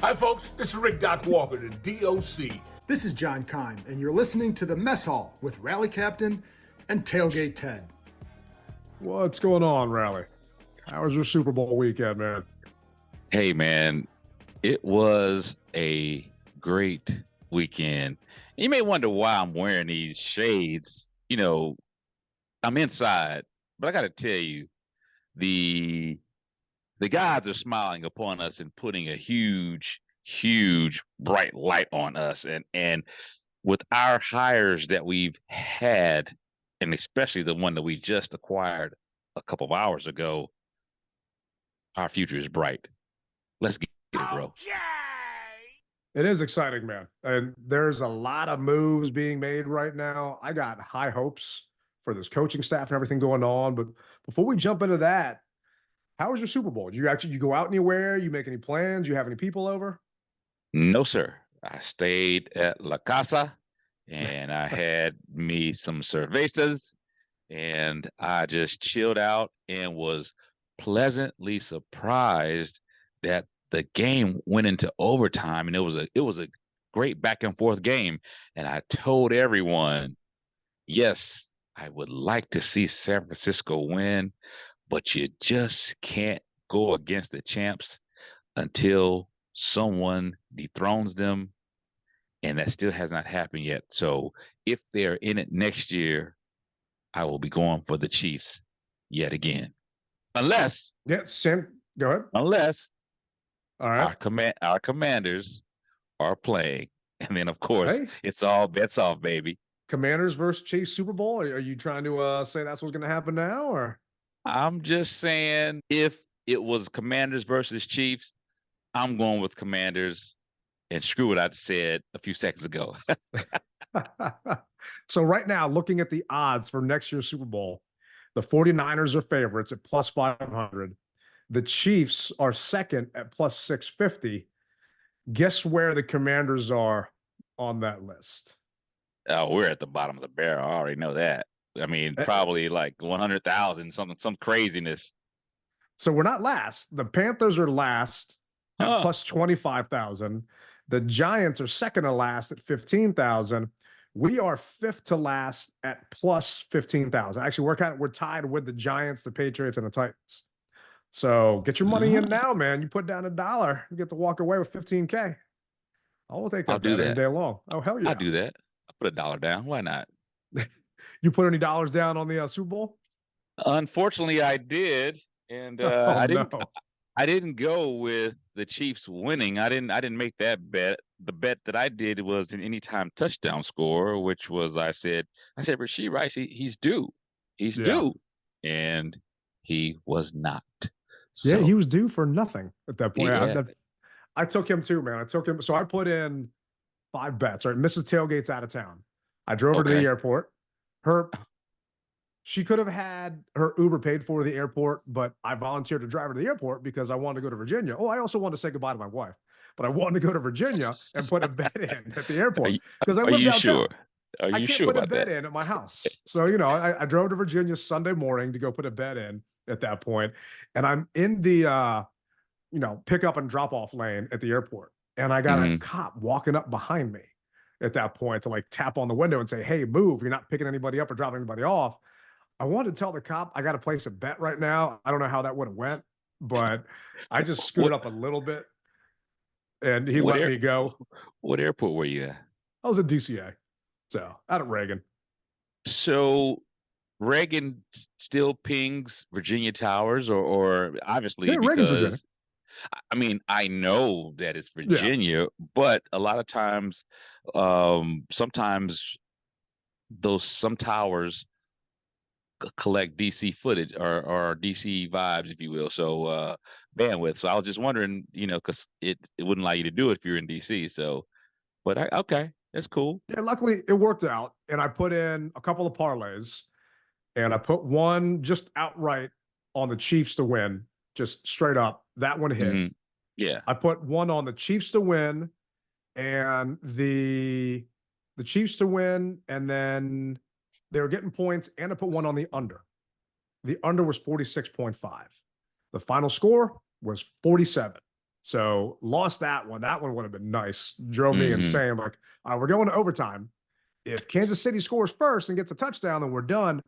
Hi, folks. This is Rick Doc Walker, the DOC. This is John Kime, and you're listening to the Mess Hall with Rally Captain and Tailgate Ted. What's going on, Rally? How was your Super Bowl weekend, man? Hey, man, it was a great weekend. You may wonder why I'm wearing these shades. You know, I'm inside, but I got to tell you, the gods are smiling upon us and putting a huge bright light on us. And with our hires that we've had, and especially the one that we just acquired a couple of hours ago, our future is bright. Let's get it, bro. It is exciting, man. And there's a lot of moves being made right now. I got high hopes for this coaching staff and everything going on. But before we jump into that, how was your Super Bowl? Did you go out anywhere? You make any plans? You have any people over? No, sir. I stayed at La Casa and I had me some cervezas and I just chilled out and was pleasantly surprised that the game went into overtime, and it was a great back and forth game. And I told everyone, yes, I would like to see San Francisco win, but you just can't go against the champs until someone dethrones them, and that still has not happened yet. So if they're in it next year, I will be going for the Chiefs yet again. Unless go ahead. Unless all right, our commanders are playing, and then of course it's all bets off, baby. Commanders versus Chiefs Super Bowl. Are you trying to say that's what's going to happen now, or? I'm just saying, if it was Commanders versus Chiefs, I'm going with Commanders, and screw what I said a few seconds ago. So right now, looking at the odds for next year's Super Bowl, the 49ers are favorites at plus 500. The Chiefs are second at plus 650. Guess where the Commanders are on that list? Oh, we're at the bottom of the barrel. I already know that. I mean, probably like 100,000, some craziness. So we're not last. The Panthers are last at plus 25,000. The Giants are second to last at 15,000. We are fifth to last at plus 15,000. Actually, we're tied with the Giants, the Patriots, and the Titans. So get your money in now, man. You put down $1, you get to walk away with 15K. I will take that bet any day long. Oh, hell yeah. I'll do that. I'll put $1 down. Why not? You put any dollars down on the Super Bowl? Unfortunately, I did, and I didn't go with the Chiefs winning. I didn't make that bet. The bet that I did was an anytime touchdown score, which was I said Rashee Rice, he's due. He's due. And he was not. So, yeah, he was due for nothing at that point. Yeah. I took him too, man. So I put in 5 bets. Right, Mrs. Tailgate's out of town. I drove her to the airport. She could have had her Uber paid for the airport, but I volunteered to drive her to the airport because I wanted to go to Virginia. Oh, I also wanted to say goodbye to my wife, but I wanted to go to Virginia and put a bet in at the airport because I live downtown. Sure? Are you I can't sure put a about bet that? in at my house. So, I drove to Virginia Sunday morning to go put a bet in at that point. And I'm in the, pick up and drop off lane at the airport. And I got a cop walking up behind me at that point to like tap on the window and say, hey, move. You're not picking anybody up or dropping anybody off. I wanted to tell the cop I got to place a bet right now. I don't know how that would have went, but I just screwed up a little bit and he let me go. What airport were you at? I was at DCA. So out at Reagan. So Reagan still pings Virginia Towers or obviously Reagan's Virginia. I mean, I know that it's Virginia, but a lot of times, sometimes some towers collect DC footage or DC vibes, if you will. So bandwidth. So I was just wondering, because it wouldn't allow you to do it if you're in DC. So, but okay, that's cool. Yeah, luckily it worked out, and I put in a couple of parlays, and I put one just outright on the Chiefs to win, just straight up. That one hit. Yeah. I put one on the Chiefs to win, and the Chiefs to win, and then they were getting points, and I put one on the under. The under was 46.5. The final score was 47. So lost that one. That one would have been nice. Drove me Mm-hmm. insane. Like, all right, we're going to overtime. If Kansas City scores first and gets a touchdown, then we're done.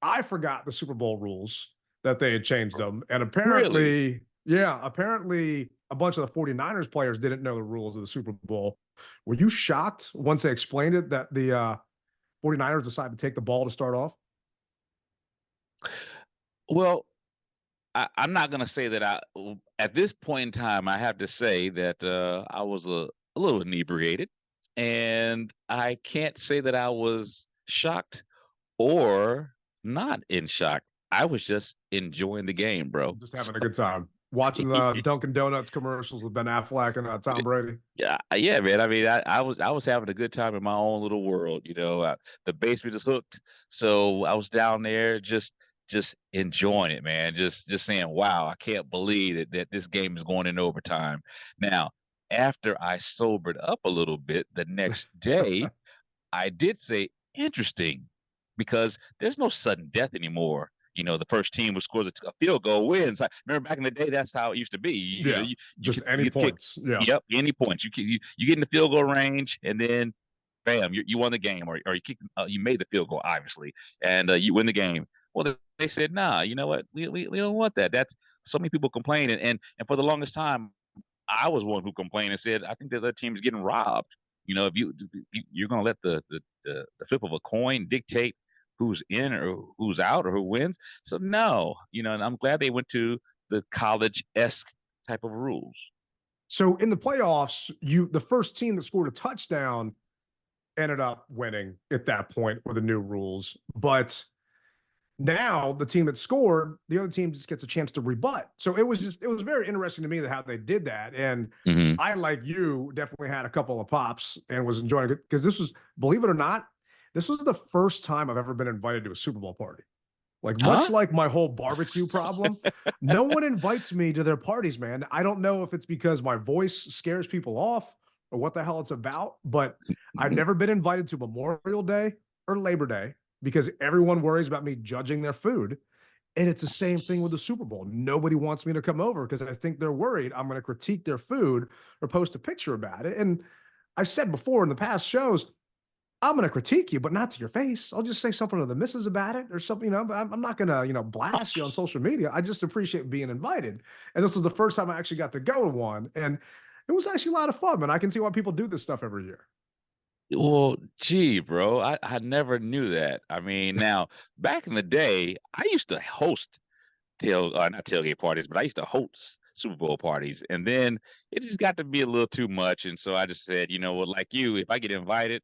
I forgot the Super Bowl rules that they had changed them. And Really? apparently a bunch of the 49ers players didn't know the rules of the Super Bowl. Were you shocked once they explained it that the 49ers decided to take the ball to start off? Well, I'm not gonna say that at this point in time, I have to say that I was a little inebriated, and I can't say that I was shocked or not in shock. I was just enjoying the game, bro. Just having a good time. Watching the Dunkin' Donuts commercials with Ben Affleck and Tom Brady. Yeah, man. I mean, I was having a good time in my own little world. The basement is hooked, so I was down there just enjoying it, man. Just saying, wow, I can't believe that this game is going in overtime. Now, after I sobered up a little bit the next day, I did say interesting because there's no sudden death anymore. The first team who scores a field goal wins. I remember back in the day, that's how it used to be. Yeah, just any points. Yeah. Yep, any points. You get in the field goal range, and then bam, you won the game, or you made the field goal, obviously, and you win the game. Well, they said, nah, you know what? We don't want that. That's so many people complain, and for the longest time, I was one who complained and said, I think that the team's getting robbed. If you're going to let the flip of a coin dictate who's in or who's out or who wins. So no, and I'm glad they went to the college-esque type of rules. So in the playoffs, the first team that scored a touchdown ended up winning at that point with the new rules. But now the team that scored, the other team just gets a chance to rebut. So it was very interesting to me how they did that. And I, like you, definitely had a couple of pops and was enjoying it because this was, believe it or not, this was the first time I've ever been invited to a Super Bowl party. Like, much like my whole barbecue problem, no one invites me to their parties, man. I don't know if it's because my voice scares people off or what the hell it's about, but I've never been invited to Memorial Day or Labor Day because everyone worries about me judging their food. And it's the same thing with the Super Bowl. Nobody wants me to come over because I think they're worried I'm going to critique their food or post a picture about it. And I've said before in the past shows, I'm going to critique you, but not to your face. I'll just say something to the missus about it or something, but I'm not going to, blast you on social media. I just appreciate being invited. And this was the first time I actually got to go to one. And it was actually a lot of fun, man. I can see why people do this stuff every year. Well, gee, bro, I never knew that. I mean, now back in the day, I used to host not tailgate parties, but I used to host Super Bowl parties, and then it just got to be a little too much, and so I just said, you know what, like you, if I get invited,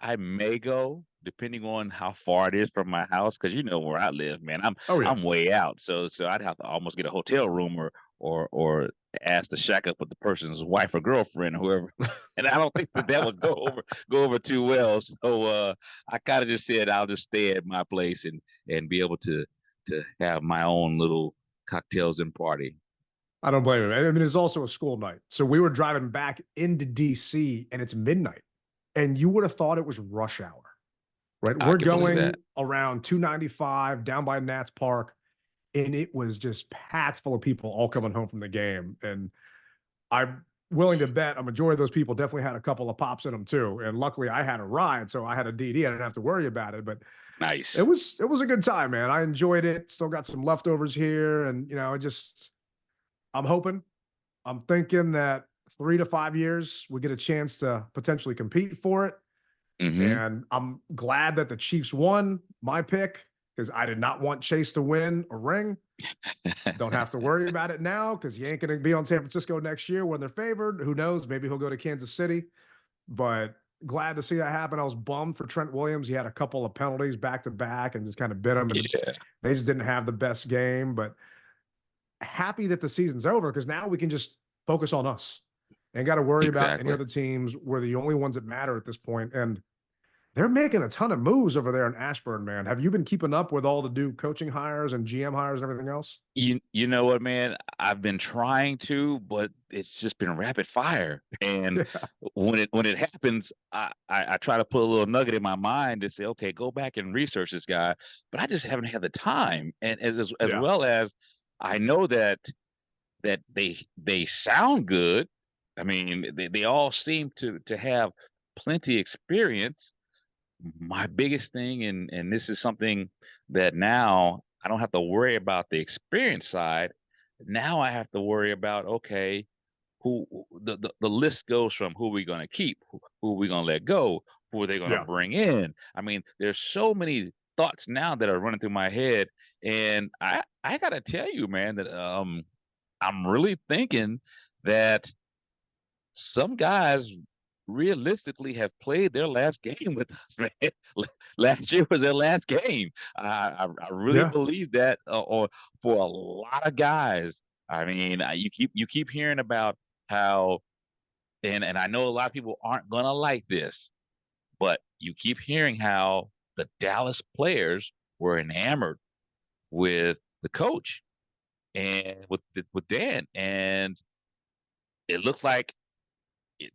I may go, depending on how far it is from my house, because you know where I live, man. I'm way out, so I'd have to almost get a hotel room or ask to shack up with the person's wife or girlfriend or whoever. And I don't think that would go over too well. So I kind of just said I'll just stay at my place and be able to have my own little cocktails and party. I don't blame him. I mean, it's also a school night. So we were driving back into DC and it's midnight. And you would have thought it was rush hour, right? We're going around 295 down by Nats Park, and it was just packed full of people all coming home from the game. And I'm willing to bet a majority of those people definitely had a couple of pops in them too. And luckily I had a ride, so I had a DD. I didn't have to worry about it, but nice. It was a good time, man. I enjoyed it. Still got some leftovers here. And, I'm thinking that 3 to 5 years, we get a chance to potentially compete for it. And I'm glad that the Chiefs won my pick because I did not want Chase to win a ring. Don't have to worry about it now because he ain't going to be on San Francisco next year when they're favored. Who knows? Maybe he'll go to Kansas City. But glad to see that happen. I was bummed for Trent Williams. He had a couple of penalties back to back and just kind of bit him. And they just didn't have the best game. But happy that the season's over because now we can just focus on us. Ain't got to worry about any other teams. We're the only ones that matter at this point. And they're making a ton of moves over there in Ashburn, man. Have you been keeping up with all the new coaching hires and GM hires and everything else? You know what, man? I've been trying to, but it's just been rapid fire. And when it happens, I try to put a little nugget in my mind to say, okay, go back and research this guy. But I just haven't had the time. And as well as I know that that they sound good. I mean, they all seem to have plenty experience. My biggest thing, and this is something that now I don't have to worry about the experience side. Now I have to worry about, okay, the list goes from who we going to keep, who we going to let go, who are they going to Yeah. bring in. I mean, there's so many thoughts now that are running through my head, and I gotta tell you, man, that I'm really thinking that some guys realistically have played their last game with us, man. Last year was their last game. I really Yeah. believe that, or for a lot of guys. I mean, you keep hearing about how, and I know a lot of people aren't gonna like this, but you keep hearing how the Dallas players were enamored with the coach and with Dan, and it looks like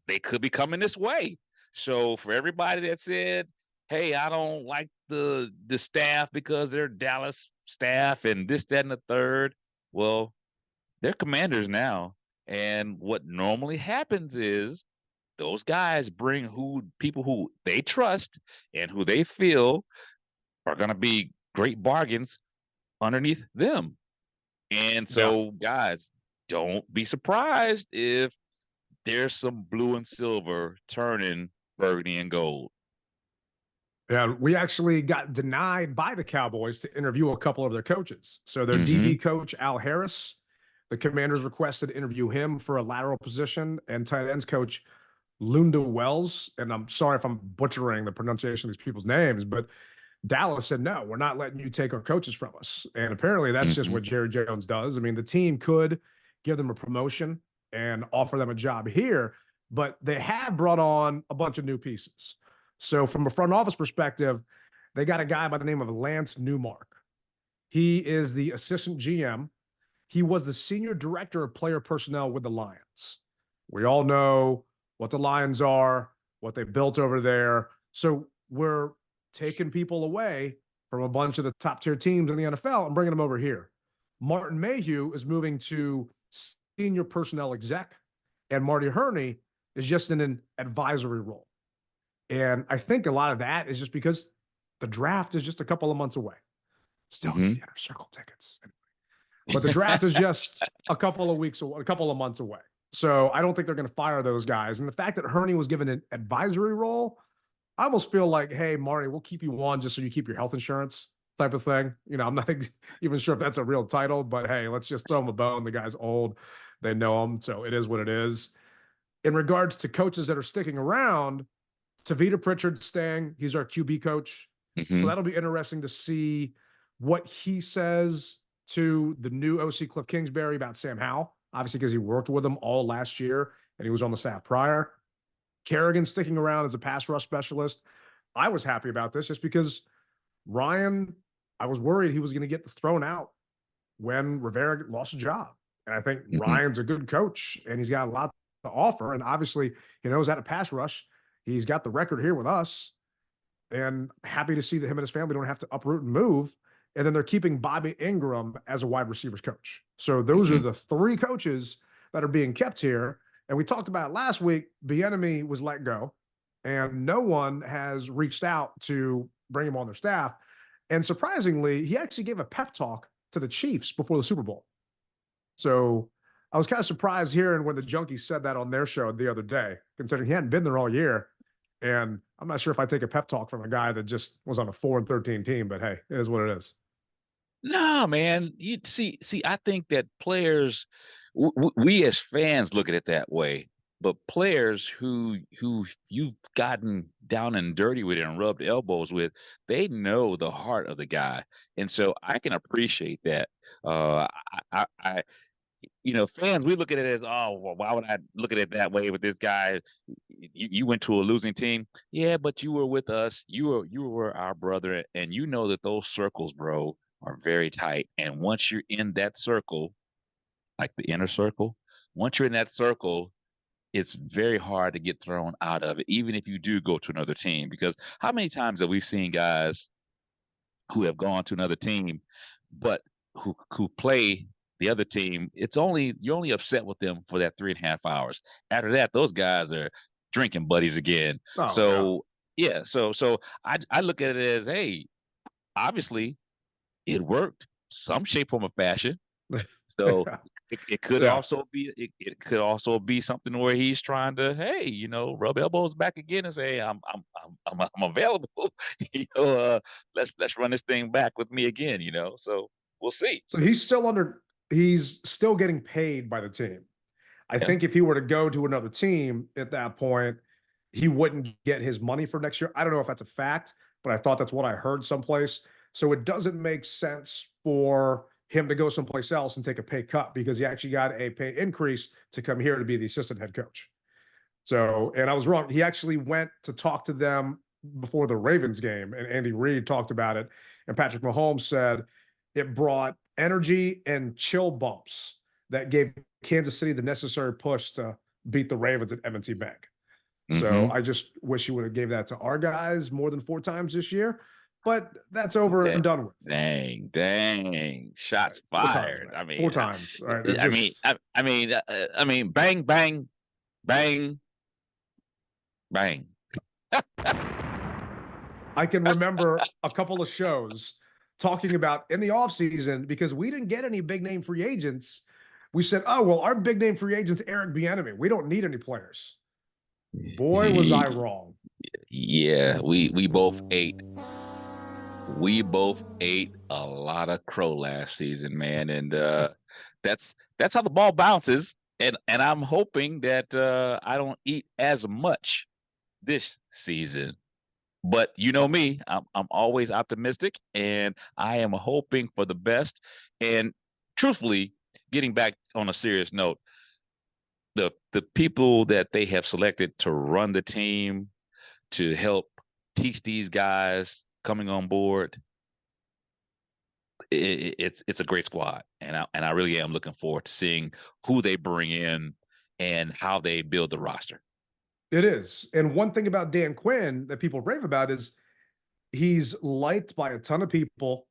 they could be coming this way. So for everybody that said, "Hey, I don't like the staff because they're Dallas staff and this, that, and the third," well, they're commanders now. And what normally happens is those guys bring people who they trust and who they feel are going to be great bargains underneath them. And Yeah. so, guys, don't be surprised if there's some blue and silver turning burgundy and gold. Yeah, we actually got denied by the Cowboys to interview a couple of their coaches. So their Mm-hmm. DB coach, Al Harris, the Commanders requested to interview him for a lateral position, and tight ends coach Lunda Wells. And I'm sorry if I'm butchering the pronunciation of these people's names, but Dallas said, no, we're not letting you take our coaches from us. And apparently that's just Mm-hmm. what Jerry Jones does. I mean, the team could give them a promotion and offer them a job here, but they have brought on a bunch of new pieces. So from a front office perspective, they got a guy by the name of Lance Newmark. He is the assistant GM. He was the senior director of player personnel with the Lions. We all know what the Lions are, what they built over there. So we're taking people away from a bunch of the top tier teams in the NFL and bringing them over here. Martin Mayhew is moving to senior personnel exec, and Marty Herney is just in an advisory role. And I think a lot of that is just because the draft is just a couple of months away. Still Mm-hmm. need inner circle tickets. But the draft is just a couple of months away. So I don't think they're going to fire those guys. And the fact that Herney was given an advisory role, I almost feel like, hey, Marty, we'll keep you on just so you keep your health insurance type of thing. You know, I'm not even sure if that's a real title, but hey, let's just throw him a bone. The guy's old. They know him. So it is what it is. In regards to coaches that are sticking around, Tavita Pritchard staying. He's our QB coach. So Mm-hmm. that'll be interesting to see what he says to the new OC Cliff Kingsbury about Sam Howell, obviously because he worked with him all last year and he was on the staff prior. Kerrigan sticking around as a pass rush specialist. I was happy about this just because Ryan, I was worried he was going to get thrown out when Rivera lost a job. And I think Mm-hmm. Ryan's a good coach and he's got a lot to offer. And obviously, he knows how to pass rush. He's got the record here with us. And happy to see that him and his family don't have to uproot and move. And then they're keeping Bobby Ingram as a wide receivers coach. So those Mm-hmm. are the three coaches that are being kept here. And we talked about it last week. Bieniemy was let go, and no one has reached out to bring him on their staff. And surprisingly, he actually gave a pep talk to the Chiefs before the Super Bowl. So I was kind of surprised hearing when the Junkies said that on their show the other day, considering he hadn't been there all year. And I'm not sure if I take a pep talk from a guy that just was on a 4-13 team, but hey, it is what it is. No, man. You see, I think that players, we as fans look at it that way, but players who you've gotten down and dirty with and rubbed elbows with, they know the heart of the guy, and so I can appreciate that. I fans, we look at it as, oh, well, why would I look at it that way with this guy? You went to a losing team, yeah, but you were with us. You were our brother, and you know that those circles, bro, are very tight. And once you're in that circle, like the inner circle, once you're in that circle, it's very hard to get thrown out of it, even if you do go to another team. Because how many times have we seen guys who have gone to another team, but who play the other team, you're only upset with them for that 3.5 hours. After that, those guys are drinking buddies again. Oh yeah. So yeah, so I look at it as, hey, obviously it worked some shape, form, or fashion. So Yeah. it could Yeah. also be it could also be something where he's trying to, hey, rub elbows back again and say, I'm available. Let's run this thing back with me again. So we'll see. So he's still getting paid by the team. I Yeah. think if he were to go to another team at that point, he wouldn't get his money for next year. I don't know if that's a fact, but I thought that's what I heard someplace. So it doesn't make sense for him to go someplace else and take a pay cut because he actually got a pay increase to come here to be the assistant head coach. So, and I was wrong. He actually went to talk to them before the Ravens game, and Andy Reid talked about it. And Patrick Mahomes said it brought energy and chill bumps that gave Kansas City the necessary push to beat the Ravens at M&T Bank. So Mm-hmm. I just wish he would have gave that to our guys more than 4 times this year. But that's over and done with. Dang! Shots fired. Man. 4 times. All right. It's just, I mean, bang, bang, bang, bang. I can remember a couple of shows talking about in the offseason because we didn't get any big name free agents. We said, oh, well, our big name free agent's Eric Bieniemy. We don't need any players. Boy, was I wrong. Yeah, we both ate. We both ate a lot of crow last season, man, and that's how the ball bounces. And I'm hoping that I don't eat as much this season. But you know me, I'm always optimistic, and I am hoping for the best. And truthfully, getting back on a serious note, the people that they have selected to run the team, to help teach these guys coming on board, it's a great squad, and I really am looking forward to seeing who they bring in and how they build the roster. It is. And one thing about Dan Quinn that people rave about is he's liked by a ton of people,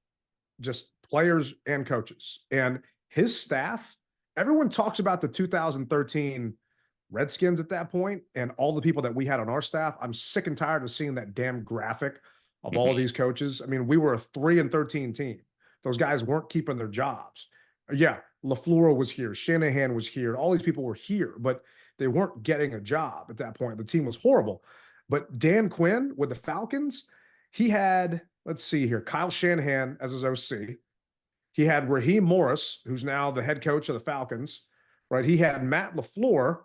just players and coaches. And his staff, everyone talks about the 2013 Redskins at that point and all the people that we had on our staff. I'm sick and tired of seeing that damn graphic of all of these coaches. I mean, we were a 3-13 team. Those guys weren't keeping their jobs. Yeah, LaFleur was here, Shanahan was here, all these people were here, but they weren't getting a job at that point. The team was horrible. But Dan Quinn with the Falcons, he had, let's see here, Kyle Shanahan as his OC. He had Raheem Morris, who's now the head coach of the Falcons, right? He had Matt LaFleur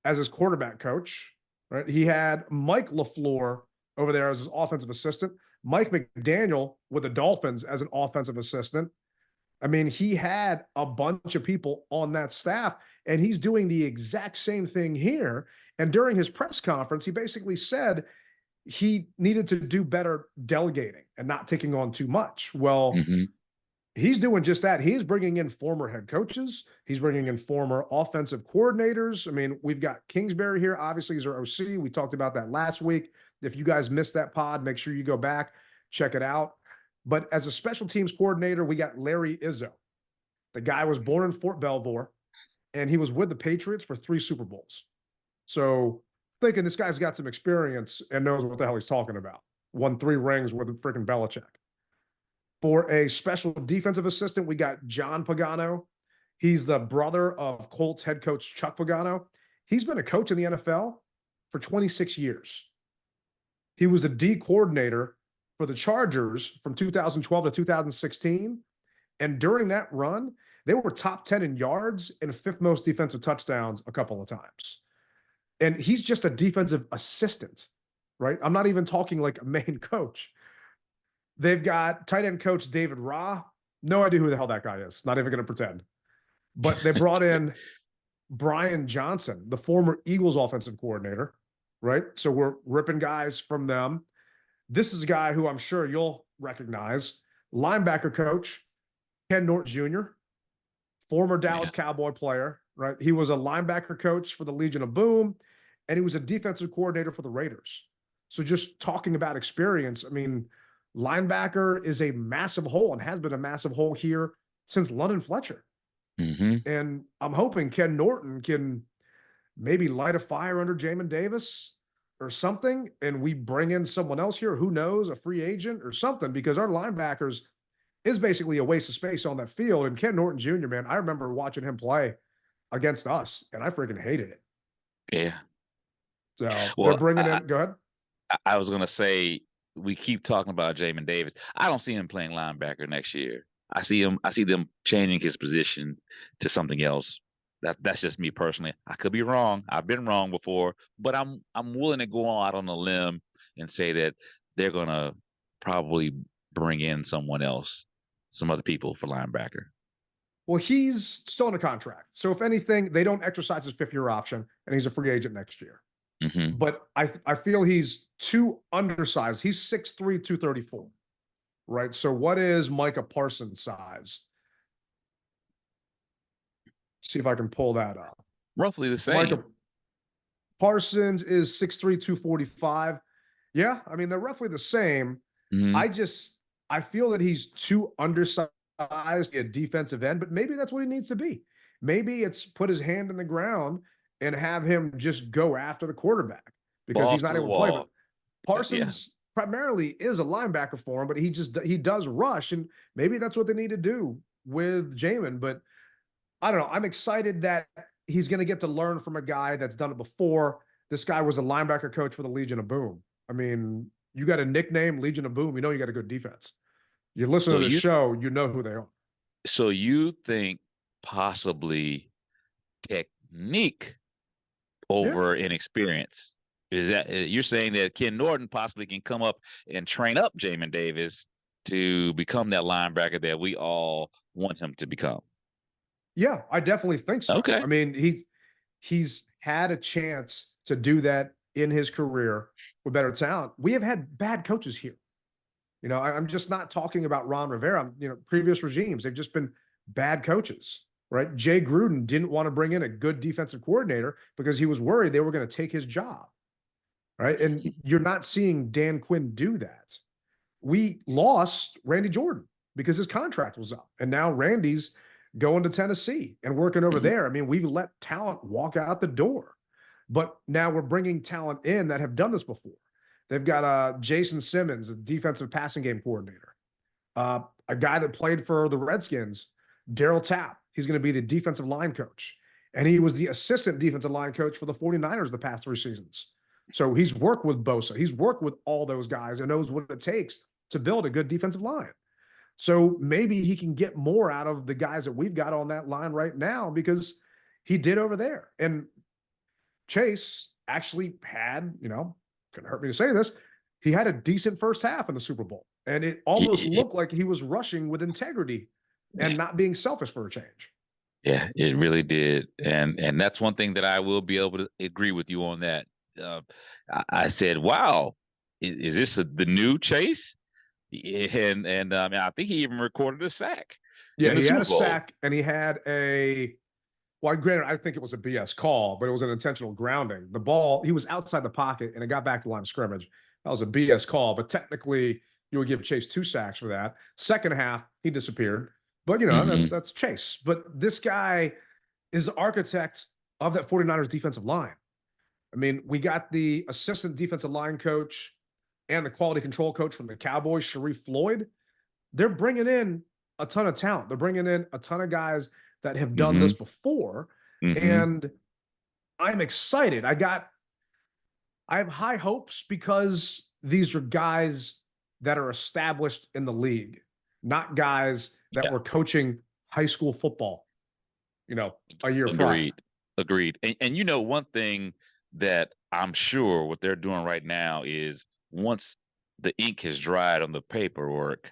as his quarterback coach, right? He had Mike LaFleur over there as his offensive assistant, Mike McDaniel with the Dolphins as an offensive assistant. I mean, he had a bunch of people on that staff, and he's doing the exact same thing here. And during his press conference, he basically said he needed to do better delegating and not taking on too much. Well, he's doing just that. He's bringing in former head coaches. He's bringing in former offensive coordinators. I mean, we've got Kingsbury here. Obviously, he's our OC. We talked about that last week. If you guys missed that pod, make sure you go back, check it out. But as a special teams coordinator, we got Larry Izzo. The guy was born in Fort Belvoir, and he was with the Patriots for 3 Super Bowls. So thinking this guy's got some experience and knows what the hell he's talking about. Won 3 rings with freaking Belichick. For a special defensive assistant, we got John Pagano. He's the brother of Colts head coach Chuck Pagano. He's been a coach in the NFL for 26 years. He was a D coordinator for the Chargers from 2012 to 2016. And during that run, they were top 10 in yards and 5th most defensive touchdowns a couple of times. And he's just a defensive assistant, right? I'm not even talking like a main coach. They've got tight end coach David Ra. No idea who the hell that guy is. Not even going to pretend. But they brought in Brian Johnson, the former Eagles offensive coordinator, right? So we're ripping guys from them. This is a guy who I'm sure you'll recognize. Linebacker coach Ken Norton Jr., former Dallas Cowboy player, right? He was a linebacker coach for the Legion of Boom, and he was a defensive coordinator for the Raiders. So just talking about experience, I mean, linebacker is a massive hole and has been a massive hole here since London Fletcher. And I'm hoping Ken Norton can maybe light a fire under Jamin Davis or something, and we bring in someone else here, who knows, a free agent or something, because our linebackers is basically a waste of space on that field. And Ken Norton Jr., man, I remember watching him play against us, and I freaking hated it. Yeah. So they're Well, bringing in. Go ahead. I was gonna say we keep talking about Jamin Davis. I don't see him playing linebacker next year. I see them changing his position to something else. That's just me personally. I could be wrong. I've been wrong before, but I'm willing to go out on a limb and say that they're gonna probably bring in someone else, some other people for linebacker. Well, he's still under contract. So if anything, they don't exercise his 5th-year option, and he's a free agent next year. But I feel he's too undersized. He's 6'3", 234. Right. So what is Micah Parsons' size? See if I can pull that up. Roughly the same. Micah Parsons is 6'3", 245. Yeah, I mean, they're roughly the same. I feel that he's too undersized at defensive end, but maybe that's what he needs to be. Maybe it's put his hand in the ground and have him just go after the quarterback because he's not able to play. But Parsons primarily is a linebacker for him, but he does rush, and maybe that's what they need to do with Jamin. But I don't know. I'm excited that he's going to get to learn from a guy that's done it before. This guy was a linebacker coach for the Legion of Boom. I mean, you got a nickname, Legion of Boom. You know you got a good defense. You listen to the show, you know who they are. So you think possibly technique over inexperience? Is that you're saying that Ken Norton possibly can come up and train up Jamin Davis to become that linebacker that we all want him to become? Yeah, I definitely think so. Okay. I mean, he's had a chance to do that in his career with better talent. We have had bad coaches here. You know, I'm just not talking about Ron Rivera. Previous regimes, they've just been bad coaches, right? Jay Gruden didn't want to bring in a good defensive coordinator because he was worried they were going to take his job, right? And you're not seeing Dan Quinn do that. We lost Randy Jordan because his contract was up, and now Randy's going to Tennessee and working over there. I mean, we've let talent walk out the door, but now we're bringing talent in that have done this before. They've got Jason Simmons, a defensive passing game coordinator, a guy that played for the Redskins, Daryl Tapp. He's going to be the defensive line coach, and he was the assistant defensive line coach for the 49ers the past 3 seasons. So he's worked with Bosa. He's worked with all those guys and knows what it takes to build a good defensive line. So maybe he can get more out of the guys that we've got on that line right now because he did over there. And Chase actually had, couldn't hurt me to say this, he had a decent first half in the Super Bowl. And it almost looked like he was rushing with integrity and not being selfish for a change. Yeah, it really did. And that's one thing that I will be able to agree with you on that. I said, wow, is this the new Chase? And I think he even recorded a sack. Yeah, he had a sack, and he had granted, I think it was a BS call, but it was an intentional grounding. The ball, he was outside the pocket, and it got back to the line of scrimmage. That was a BS call, but technically, you would give Chase 2 sacks for that. Second half, he disappeared. But, that's Chase. But this guy is the architect of that 49ers defensive line. I mean, we got the assistant defensive line coach and the quality control coach from the Cowboys, Sharif Floyd. They're bringing in a ton of talent. They're bringing in a ton of guys that have done this before. And I'm excited. I have high hopes because these are guys that are established in the league, not guys that were coaching high school football, a year prior. Agreed. And one thing that I'm sure what they're doing right now is once the ink has dried on the paperwork,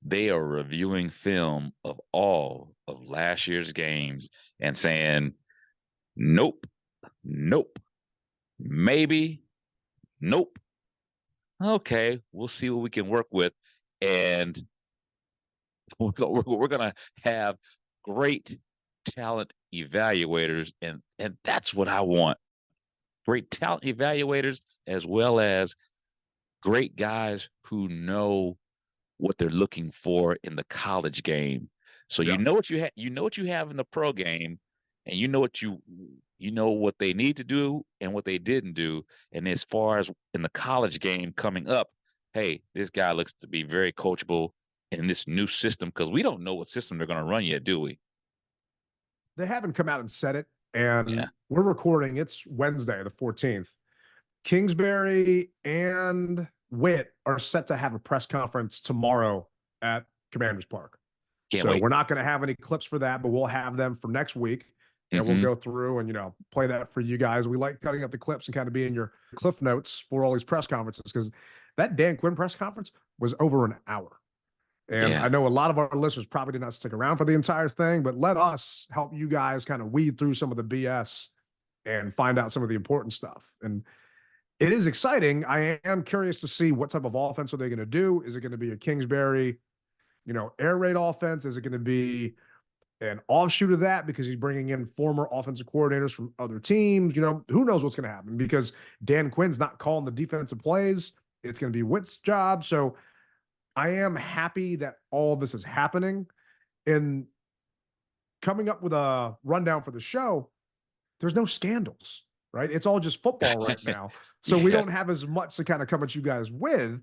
they are reviewing film of all of last year's games and saying, nope, maybe, nope. Okay, we'll see what we can work with. And we're going to have great talent evaluators. And that's what I want. Great talent evaluators, as well as great guys who know what they're looking for in the college game. So Yeah. you know what you have in the pro game, and you know what they need to do and what they didn't do. And as far as in the college game coming up, hey, this guy looks to be very coachable in this new system because we don't know what system they're going to run yet, do we? They haven't come out and said it, Yeah, and we're recording. It's Wednesday, the 14th. Kingsbury and Witt are set to have a press conference tomorrow at Commanders Park. can't So wait. we're not going to have any clips for that, but we'll have them for next week. And we'll Hmm. go through and, play that for you guys. We like cutting up the clips and kind of being your cliff notes for all these press conferences because that Dan Quinn press conference was over an hour. And I Yeah, know a lot of our listeners probably did not stick around for the entire thing, but let us help you guys kind of weed through some of the BS and find out some of the important stuff. And it is exciting. I am curious to see what type of offense are they going to do. Is it going to be a Kingsbury, air raid offense? Is it going to be an offshoot of that because he's bringing in former offensive coordinators from other teams? Who knows what's going to happen because Dan Quinn's not calling the defensive plays. It's going to be Witt's job. So I am happy that all of this is happening. And coming up with a rundown for the show, there's no scandals, right? It's all just football right now. So we yeah. don't have as much to kind of come at you guys with,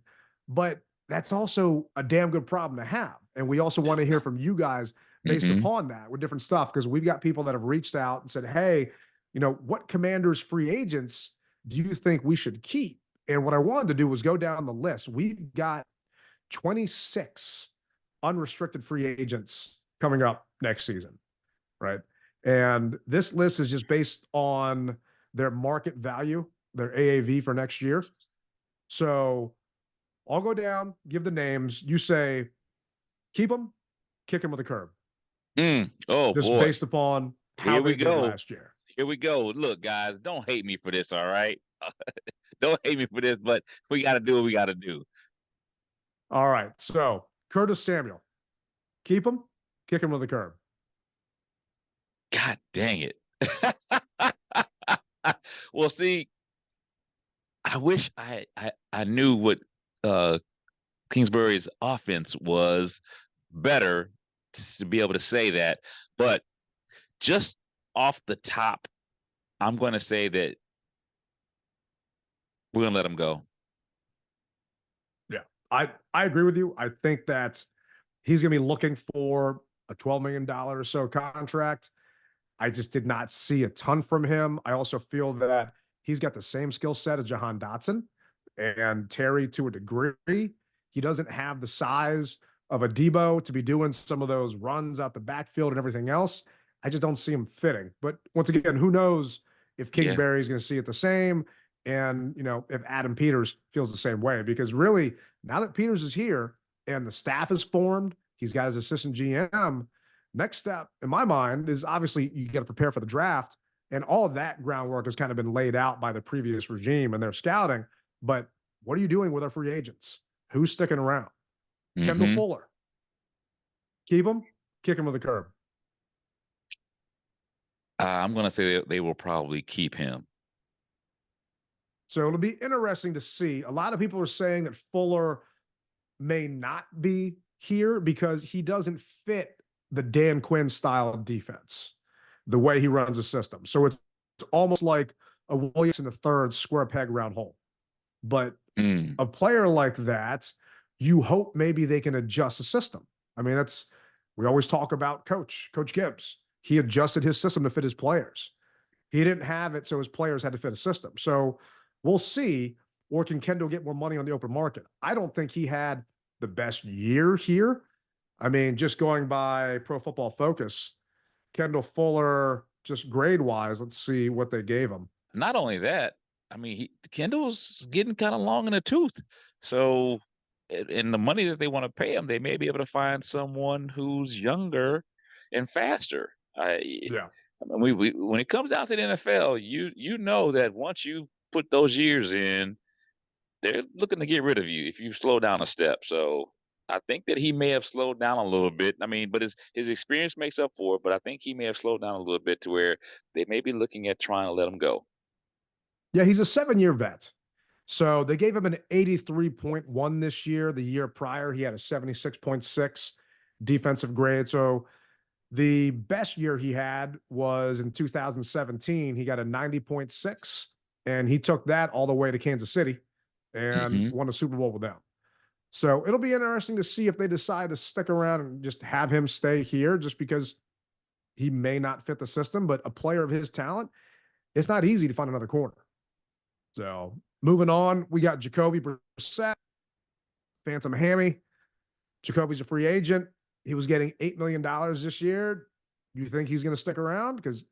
but that's also a damn good problem to have. And we also want to hear from you guys based Hmm. upon that with different stuff, because we've got people that have reached out and said, hey, what Commanders free agents do you think we should keep? And what I wanted to do was go down the list. We've got 26 unrestricted free agents coming up next season, right? And this list is just based on their market value, their AAV for next year. So I'll go down, give the names. You say, keep them, kick them with a curb, Oh just boy, based upon how here they we did go. last year. Here we go. Look, guys, don't hate me for this, all right? Don't hate me for this, but we got to do what we got to do. All right. So Curtis Samuel, keep him, kick him with a curb. God dang it. Well, see, I wish I knew what uh Kingsbury's offense was better to be able to say that, but just off the top, I'm going to say that we're going to let him go. Yeah. I agree with you. I think that he's going to be looking for a $12 million or so contract. I just did not see a ton from him. I also feel that he's got the same skill set as Jahan Dotson and Terry to a degree. He doesn't have the size of a Debo to be doing some of those runs out the backfield and everything else. I just don't see him fitting. But once again, who knows if Yeah. Kingsbury is going to see it the same, and if Adam Peters feels the same way. Because really, now that Peters is here and the staff is formed, he's got his assistant GM. Next step, in my mind, is obviously you got to prepare for the draft, and all of that groundwork has kind of been laid out by the previous regime and their scouting. But what are you doing with our free agents? Who's sticking around? Kendall Hmm. Fuller, keep him, kick him with a curb. I'm going to say they will probably keep him. So it'll be interesting to see. A lot of people are saying that Fuller may not be here because he doesn't fit the Dan Quinn style of defense, the way he runs the system. So it's almost like a Williamson III square peg round hole. But Mm. a player like that, you hope maybe they can adjust the system. I mean, we always talk about Coach Gibbs. He adjusted his system to fit his players. He didn't have it, so his players had to fit a system. So we'll see. Or can Kendall get more money on the open market? I don't think he had the best year here. I mean, just going by Pro Football Focus, Kendall Fuller, just grade wise, let's see what they gave him. Not only that, I mean, Kendall's getting kind of long in the tooth. So, in the money that they want to pay him, they may be able to find someone who's younger and faster. Yeah. I mean, when it comes down to the NFL, you know that once you put those years in, they're looking to get rid of you if you slow down a step. So I think that he may have slowed down a little bit. I mean, but his experience makes up for it. But I think he may have slowed down a little bit to where they may be looking at trying to let him go. Yeah, he's a 7-year vet. So they gave him an 83.1 this year. The year prior, he had a 76.6. defensive grade. So the best year he had was in 2017. He got a 90.6, and he took that all the way to Kansas City and Hmm. won a Super Bowl with them. So it'll be interesting to see if they decide to stick around and just have him stay here just because he may not fit the system. But a player of his talent, it's not easy to find another corner. So moving on, we got Jacoby Brissett, Phantom Hammy. Jacoby's a free agent. He was getting $8 million this year. You think he's going to stick around? Because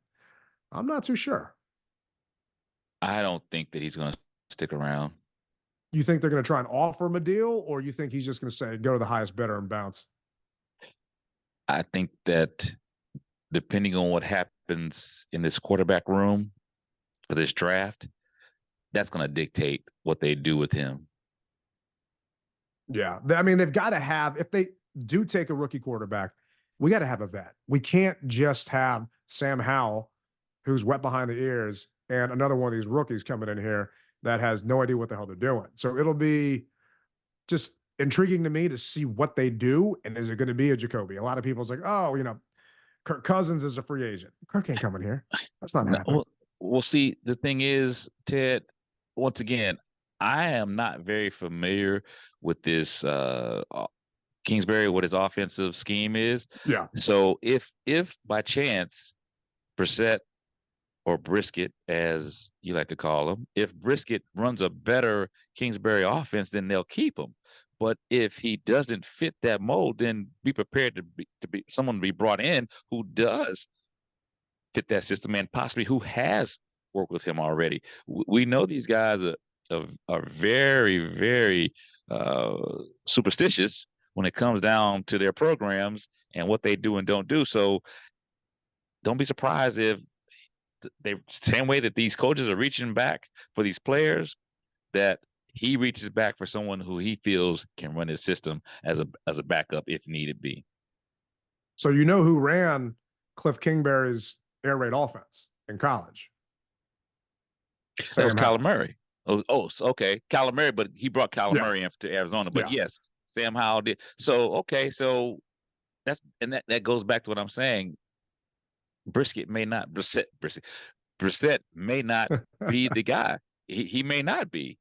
I'm not too sure. I don't think that he's going to stick around. You think they're going to try and offer him a deal, or you think he's just going to say, go to the highest bidder and bounce? I think that depending on what happens in this quarterback room for this draft, that's going to dictate what they do with him. Yeah. I mean, they've got to have, if they do take a rookie quarterback, we got to have a vet. We can't just have Sam Howell, who's wet behind the ears, and another one of these rookies coming in here that has no idea what the hell they're doing. So it'll be just intriguing to me to see what they do. And is it going to be a Jacoby? A lot of people's like, oh, Kirk Cousins is a free agent. Kirk ain't coming here. That's not happening. We'll see. The thing is, Ted, once again, I am not very familiar with this Kingsbury, what his offensive scheme is. Yeah. So if by chance Brissett or Brisket, as you like to call him, if Brisket runs a better Kingsbury offense, then they'll keep him. But if he doesn't fit that mold, then be prepared to be someone to be brought in who does fit that system and possibly who has worked with him already. We know these guys are very, very superstitious when it comes down to their programs and what they do and don't do. So don't be surprised if they same way that these coaches are reaching back for these players, that he reaches back for someone who he feels can run his system as a backup if needed be. So you know who ran Cliff Kingsbury's air raid offense in college? That was Sam Kyler Howell. Murray. Okay, Kyler Murray, but he brought Kyler Murray in to Arizona. But Yeah. yes, Sam Howell did. So okay, so that goes back to what I'm saying. Brissett may not be the guy. He may not be.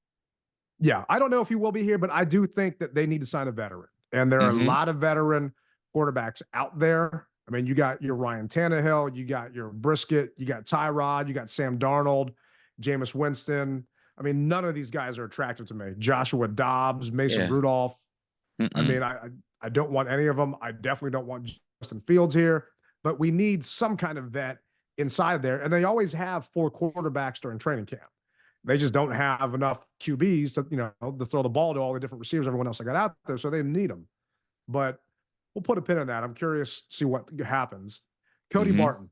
Yeah, I don't know if he will be here, but I do think that they need to sign a veteran. And there are a lot of veteran quarterbacks out there. I mean, you got your Ryan Tannehill, you got your Brisket, you got Tyrod, you got Sam Darnold, Jameis Winston. I mean, none of these guys are attractive to me. Joshua Dobbs, Mason Rudolph. I mean, I don't want any of them. I definitely don't want Justin Fields here, but we need some kind of vet inside there. And they always have 4 quarterbacks during training camp. They just don't have enough QBs to throw the ball to all the different receivers, everyone else that got out there. So they need them. But we'll put a pin in that. I'm curious to see what happens. Cody Barton,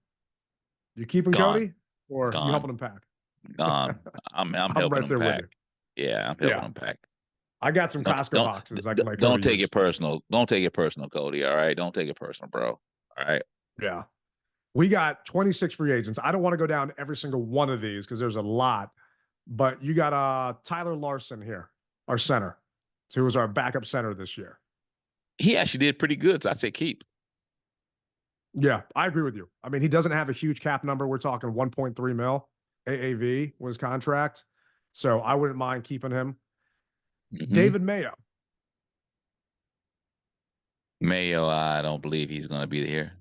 you keeping Cody or you helping him pack? I'm helping right him there pack. with you. Yeah, I'm helping him pack. I got some Costco boxes. I can let don't Cody take use. it personal. Don't take it personal, Cody. All right, don't take it personal, bro. All right. Yeah, we got 26 free agents. I don't want to go down every single one of these because there's a lot. But you got Tyler Larson here, our center, who was our backup center this year. He actually did pretty good, so I'd say keep. Yeah, I agree with you. I mean, he doesn't have a huge cap number. We're talking 1.3 mil AAV was contract. So I wouldn't mind keeping him. David Mayo. Mayo, I don't believe he's going to be here.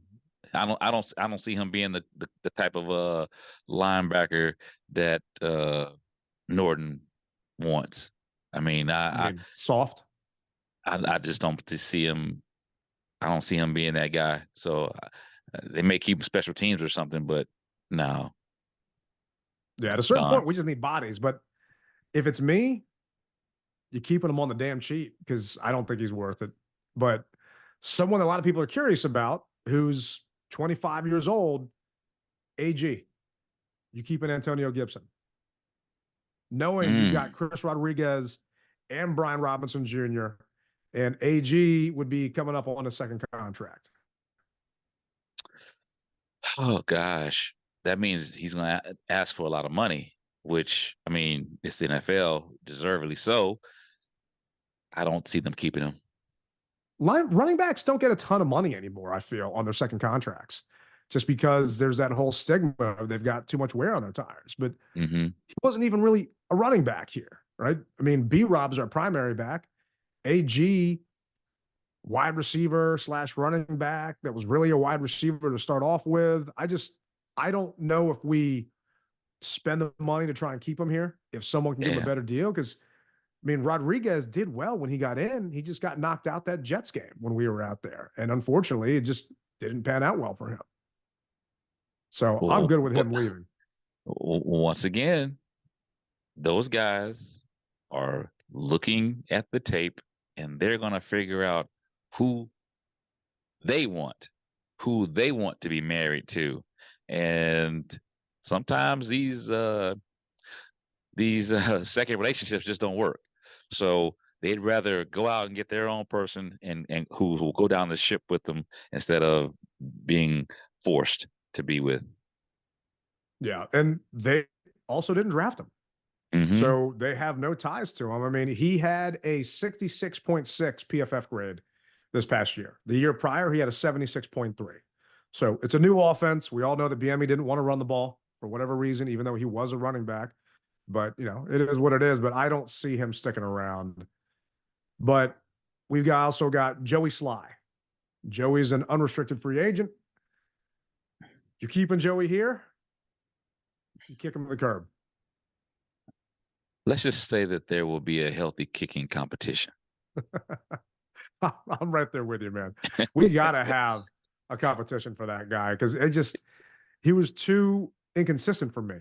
I don't see him being the type of linebacker that Norton wants. I mean, soft. I just don't see him. I don't see him being that guy. So they may keep him special teams or something, but no. Yeah, at a certain point, we just need bodies. But if it's me, you're keeping him on the damn cheap because I don't think he's worth it. But someone that a lot of people are curious about, who's 25 years old, AG. You keeping Antonio Gibson. Knowing you've got Chris Rodriguez and Brian Robinson Jr., and AG would be coming up on a second contract. Oh, gosh. That means he's going to ask for a lot of money, which, I mean, it's the NFL, deservedly so. I don't see them keeping him. running backs don't get a ton of money anymore, I feel, on their second contracts, just because there's that whole stigma of they've got too much wear on their tires. But he wasn't even really a running back here, right? I mean, B-Rob's our primary back. AG, wide receiver / running back that was really a wide receiver to start off with. I don't know if we spend the money to try and keep him here if someone can give him a Yeah. better deal. Because I mean, Rodriguez did well when he got in. He just got knocked out that Jets game when we were out there, and unfortunately, it just didn't pan out well for him. So I'm Well, good with him leaving. once again, those guys are looking at the tape and they're going to figure out who they want, who they want to be married to. And sometimes these second relationships just don't work. So they'd rather go out and get their own person and who will go down the ship with them instead of being forced to be with. Yeah, and they also didn't draft him. So they have no ties to him. I mean, he had a 66.6 PFF grade this past year. The year prior, he had a 76.3. So it's a new offense. We all know that BME didn't want to run the ball for whatever reason, even though he was a running back. But, you know, it is what it is. But I don't see him sticking around. But we've also got Joey Sly. Joey's an unrestricted free agent. You're keeping Joey here, you kick him to the curb. Let's just say that there will be a healthy kicking competition. I'm right there with you, man. We got to have a competition for that guy because he was too inconsistent for me.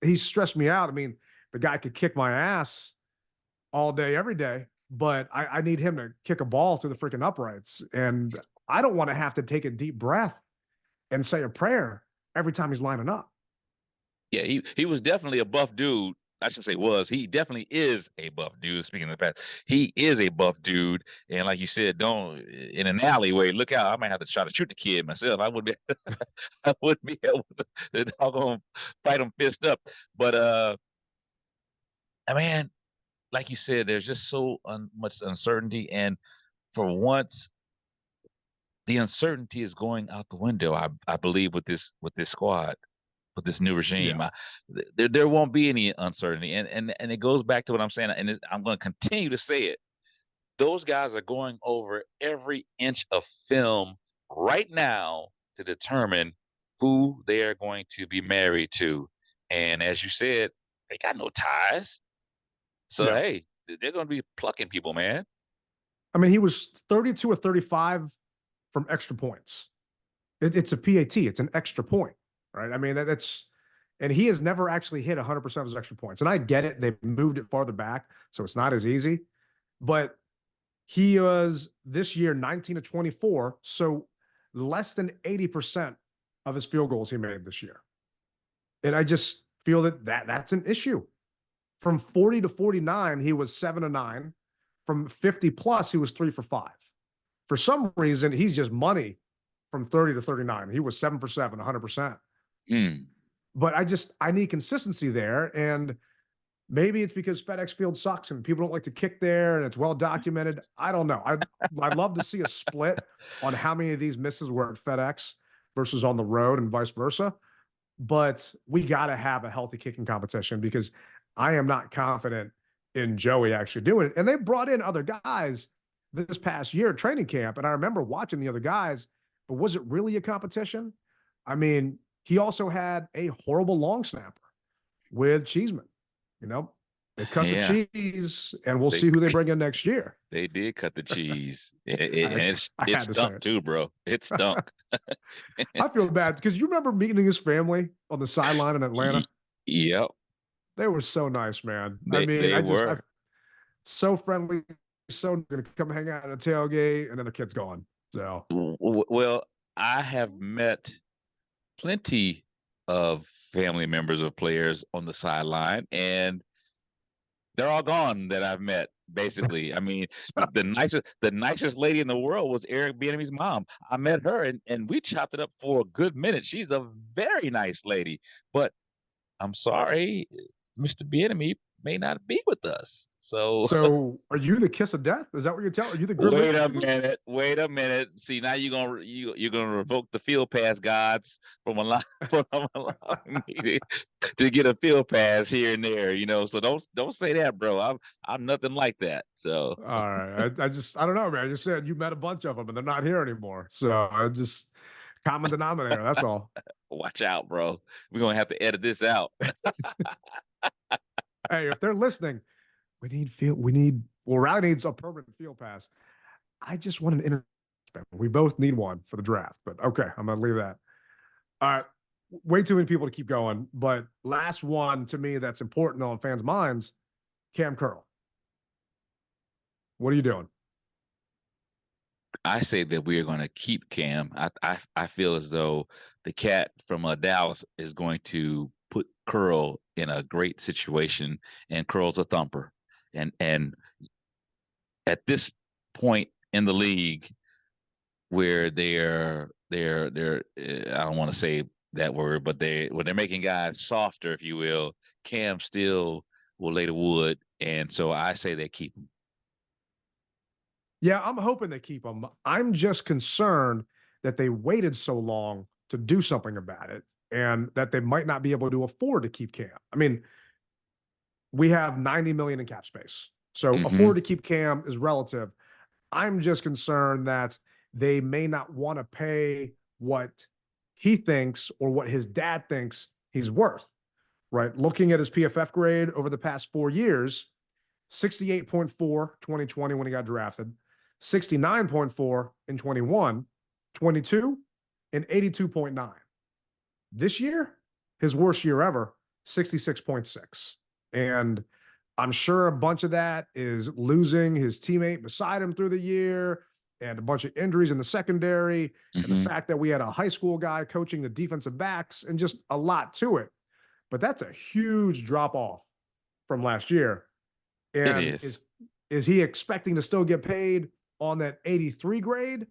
He stressed me out. I mean, the guy could kick my ass all day, every day, but I need him to kick a ball through the freaking uprights. And I don't want to have to take a deep breath and say a prayer every time he's lining up. Yeah, he was definitely a buff dude. I should say was. He definitely is a buff dude. Speaking of the past, he is a buff dude. And like you said, don't in an alleyway. Look out! I might have to try to shoot the kid myself. I wouldn't be. I wouldn't be able to doggone fight him fist up. But I mean, like you said, there's just so much uncertainty, and for once, the uncertainty is going out the window. I believe with this squad. With this new regime, there won't be any uncertainty, and it goes back to what I'm saying, and I'm going to continue to say it. Those guys are going over every inch of film right now to determine who they are going to be married to, and as you said, they got no ties, so hey, they're going to be plucking people, man. I mean, he was 32 or 35 from extra points. It's a PAT. It's an extra point. Right. I mean, and he has never actually hit 100% of his extra points. And I get it. They've moved it farther back, so it's not as easy. But he was this year 19 to 24. So less than 80% of his field goals he made this year. And I just feel that's an issue. From 40 to 49, he was 7 to 9. From 50 plus, he was 3 for 5. For some reason, he's just money from 30 to 39. He was 7 for 7, 100%. But I need consistency there. And maybe it's because FedEx Field sucks and people don't like to kick there and it's well documented. I don't know. I'd love to see a split on how many of these misses were at FedEx versus on the road and vice versa. But we got to have a healthy kicking competition because I am not confident in Joey actually doing it. And they brought in other guys this past year at training camp. And I remember watching the other guys, but was it really a competition? I mean, he also had a horrible long snapper with Cheeseman. You know, they cut the cheese, and we'll see who they bring in next year. They did cut the cheese. It stunk too, bro. It stunk. I feel bad because you remember meeting his family on the sideline in Atlanta? Yep. They were so nice, man. They were so friendly, so going to come hang out at a tailgate, and then the kid's gone. So, well, I have met plenty of family members of players on the sideline, and they're all gone that I've met. Basically, I mean, the nicest lady in the world was Eric Bieniemy's mom. I met her, and we chopped it up for a good minute. She's a very nice lady, but I'm sorry, Mr. Bieniemy, may not be with us. So So are you the kiss of death? Is that what you're telling? Are you the Grim wait a Reaper? minute. Wait a minute. See, now you're gonna revoke the field pass gods from allowing me to get a field pass here and there. So don't say that, bro. I'm nothing like that. So All right. I don't know, man. I just said you met a bunch of them and they're not here anymore. So I just common denominator. That's all. watch out, bro. We're gonna have to edit this out. Hey, if they're listening, well, Riley needs a permanent field pass. I just want an inter. We both need one for the draft, but okay, I'm gonna leave that. All right. Way too many people to keep going, but last one to me that's important on fans' minds, Cam Curl. What are you doing? I say that we are going to keep Cam. I feel as though the cat from Dallas is going to put Curl in a great situation, and Curl's a thumper. And at this point in the league, where they're I don't want to say that word, but when they're making guys softer, if you will, Cam still will lay the wood, and so I say they keep him. Yeah, I'm hoping they keep him. I'm just concerned that they waited so long to do something about it and that they might not be able to afford to keep Cam. I mean, we have 90 million in cap space. So afford to keep Cam is relative. I'm just concerned that they may not want to pay what he thinks or what his dad thinks he's worth, right? Looking at his PFF grade over the past 4 years, 68.4 2020 when he got drafted, 69.4 in 21, 22, and 82.9. This year, his worst year ever, 66.6. And I'm sure a bunch of that is losing his teammate beside him through the year and a bunch of injuries in the secondary and the fact that we had a high school guy coaching the defensive backs and just a lot to it. But that's a huge drop off from last year. And It is. Is he expecting to still get paid on that 83 grade?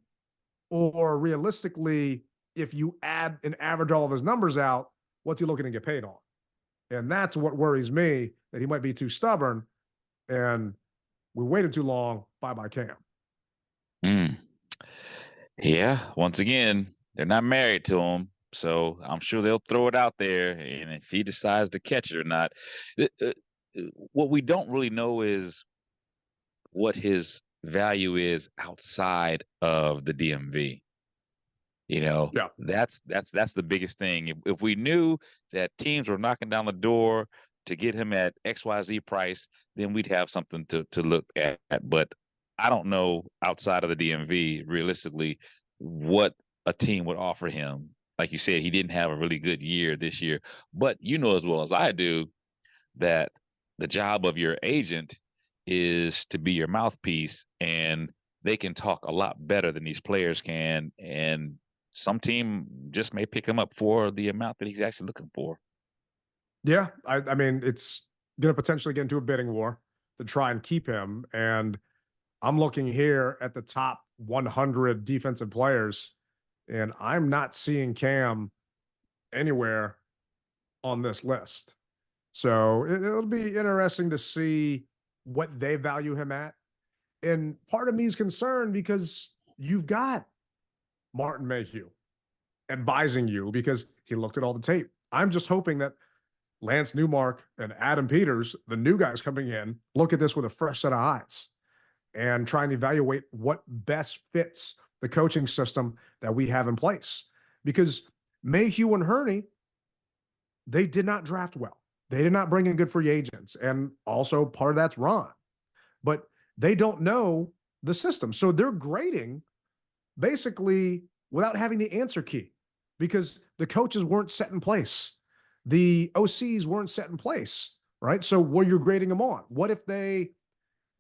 Or realistically, if you add and average all of his numbers out, what's he looking to get paid on? And that's what worries me, that he might be too stubborn and we waited too long. Bye-bye Cam. Yeah, once again, they're not married to him, so I'm sure they'll throw it out there, and if he decides to catch it or not. What we don't really know is what his value is outside of the DMV. Yeah. That's the biggest thing. If we knew that teams were knocking down the door to get him at XYZ price, then we'd have something to look at. But I don't know outside of the DMV realistically what a team would offer him. Like you said, he didn't have a really good year this year, but you know as well as I do that the job of your agent is to be your mouthpiece, and they can talk a lot better than these players can, and some team just may pick him up for the amount that he's actually looking for. Yeah, I mean, it's going to potentially get into a bidding war to try and keep him. And I'm looking here at the top 100 defensive players, and I'm not seeing Cam anywhere on this list. So it'll be interesting to see what they value him at. And part of me is concerned because you've got Martin Mayhew advising you because he looked at all the tape. I'm just hoping that Lance Newmark and Adam Peters, the new guys coming in, look at this with a fresh set of eyes and try and evaluate what best fits the coaching system that we have in place. Because Mayhew and Hurney, they did not draft well. They did not bring in good free agents. And also part of that's Ron. But they don't know the system. So they're grading basically without having the answer key because the coaches weren't set in place. The OCs weren't set in place, right? So what you're grading them on? What if they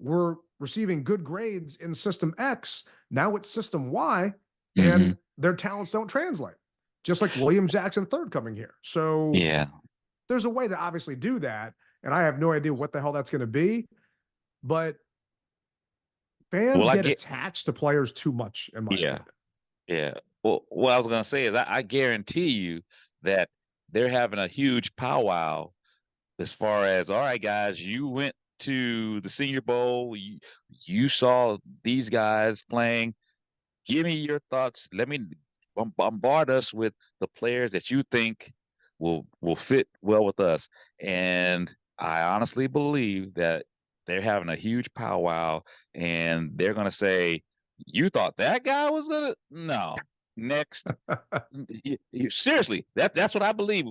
were receiving good grades in system X? Now it's system Y and their talents don't translate. Just like William Jackson III coming here. So yeah, there's a way to obviously do that. And I have no idea what the hell that's going to be. But fans get attached to players too much, in my opinion. Yeah. Well, what I was going to say is I guarantee you that they're having a huge powwow as far as, all right, guys, you went to the Senior Bowl, you saw these guys playing. Give me your thoughts. Let me bombard us with the players that you think will fit well with us. And I honestly believe that they're having a huge powwow, and they're gonna say, "You thought that guy was gonna? No, next." Seriously, that's what I believe.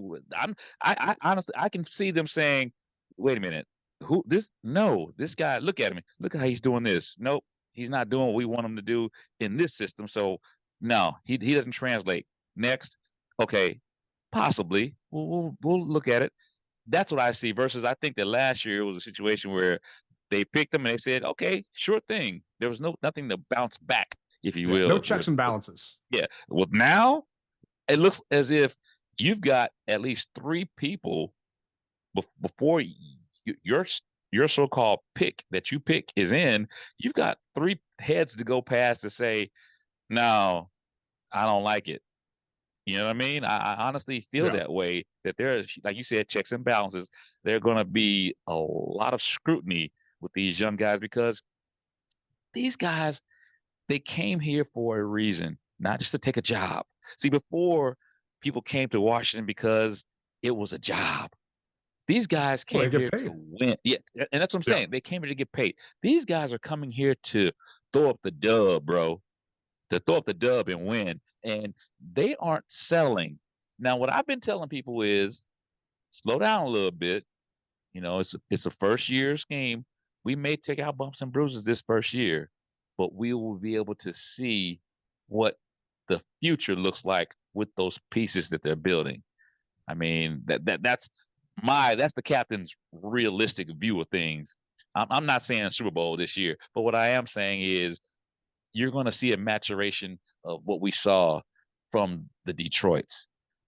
I honestly I can see them saying, "Wait a minute, who this? No, this guy. Look at him. Look at how he's doing this. Nope, he's not doing what we want him to do in this system. So no, he doesn't translate. Next, okay, possibly we'll look at it. That's what I see. Versus, I think that last year it was a situation where they picked him and they said, okay, sure thing. There was nothing to bounce back, if you Yeah, no will. checks and balances. Yeah. Well, now it looks as if you've got at least three people before your your so-called pick that you pick is in. You've got three heads to go past to say, no, I don't like it. You know what I mean? I honestly feel Yeah. that way, that there's, like you said, checks and balances. There are going to be a lot of scrutiny with these young guys because these guys, they came here for a reason, not just to take a job. See, before, people came to Washington because it was a job. These guys Well, they came get here to paid. win. Yeah, and that's what I'm Yeah. saying. They came here to get paid. These guys are coming here to throw up the dub, bro. To throw up the dub and win. And they aren't settling. Now, what I've been telling people is slow down a little bit. You know, it's a first year scheme. We may take our bumps and bruises this first year, but we will be able to see what the future looks like with those pieces that they're building. I mean, that's the captain's realistic view of things. I'm not saying Super Bowl this year, but what I am saying is you're going to see a maturation of what we saw from the Detroits,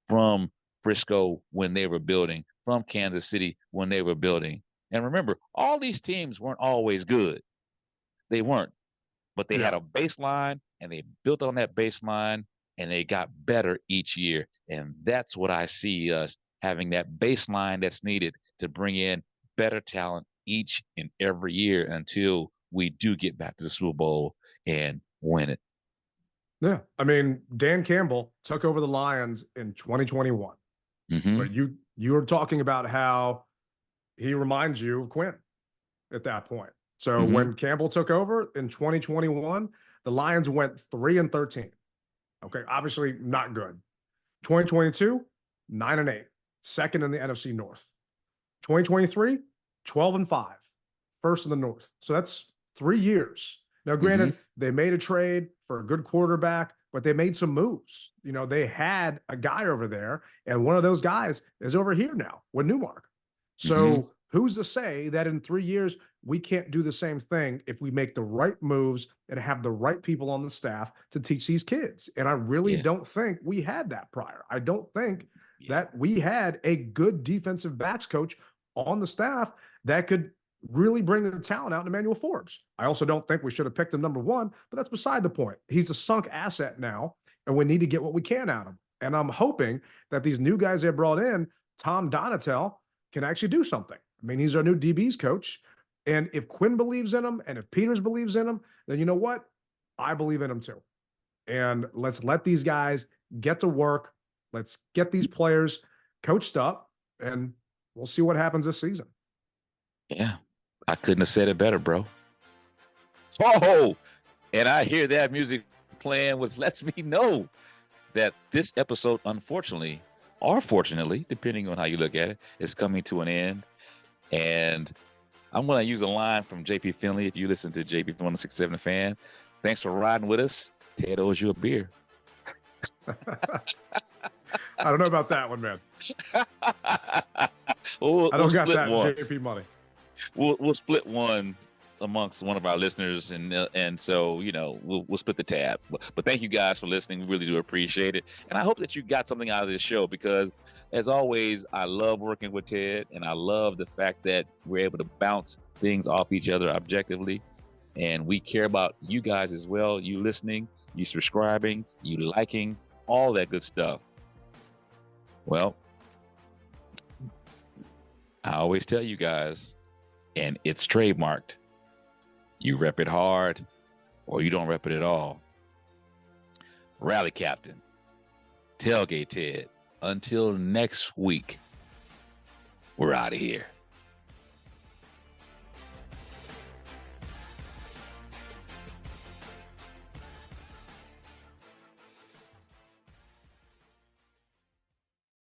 from Frisco when they were building, from Kansas City when they were building. And remember, all these teams weren't always good. They weren't, but they Yeah. had a baseline and they built on that baseline and they got better each year. And that's what I see us having, that baseline that's needed to bring in better talent each and every year until we do get back to the Super Bowl and win it. Yeah. I mean, Dan Campbell took over the Lions in 2021. Mm-hmm. But you were talking about how he reminds you of Quinn at that point. So Mm-hmm. when Campbell took over in 2021, the Lions went 3-13. Okay, obviously not good. 2022, 9-8, second in the NFC North. 2023, 12-5, first in the North. So that's 3 years. Now, granted, they made a trade for a good quarterback, but they made some moves. You know, they had a guy over there, and one of those guys is over here now with Newmark. So who's to say that in 3 years we can't do the same thing if we make the right moves and have the right people on the staff to teach these kids? And I really don't think we had that prior. I don't think that we had a good defensive backs coach on the staff that could really bring the talent out in Emmanuel Forbes. I also don't think we should have picked him number one, but that's beside the point. He's a sunk asset now, and we need to get what we can out of him. And I'm hoping that these new guys they brought in, Tom Donatel, can actually do something. I mean, he's our new DBs coach. And if Quinn believes in him and if Peters believes in him, then you know what? I believe in him too. And let's let these guys get to work. Let's get these players coached up, and we'll see what happens this season. Yeah, I couldn't have said it better, bro. Oh, and I hear that music playing, which lets me know that this episode, unfortunately, or fortunately, depending on how you look at it, is coming to an end. And I'm going to use a line from JP Finley. If you listen to JP from 1067 The Fan, thanks for riding with us. Ted owes you a beer. I don't know about that one, man. I don't got that one. JP money. We'll split one amongst one of our listeners, and so we'll split the tab. But thank you guys for listening. We really do appreciate it, and I hope that you got something out of this show because, as always, I love working with Ted, and I love the fact that we're able to bounce things off each other objectively, and we care about you guys as well. You listening, you subscribing, you liking, all that good stuff. Well, I always tell you guys, and it's trademarked, you rep it hard or you don't rep it at all. Rally Captain, Tailgate Ted, until next week, we're out of here.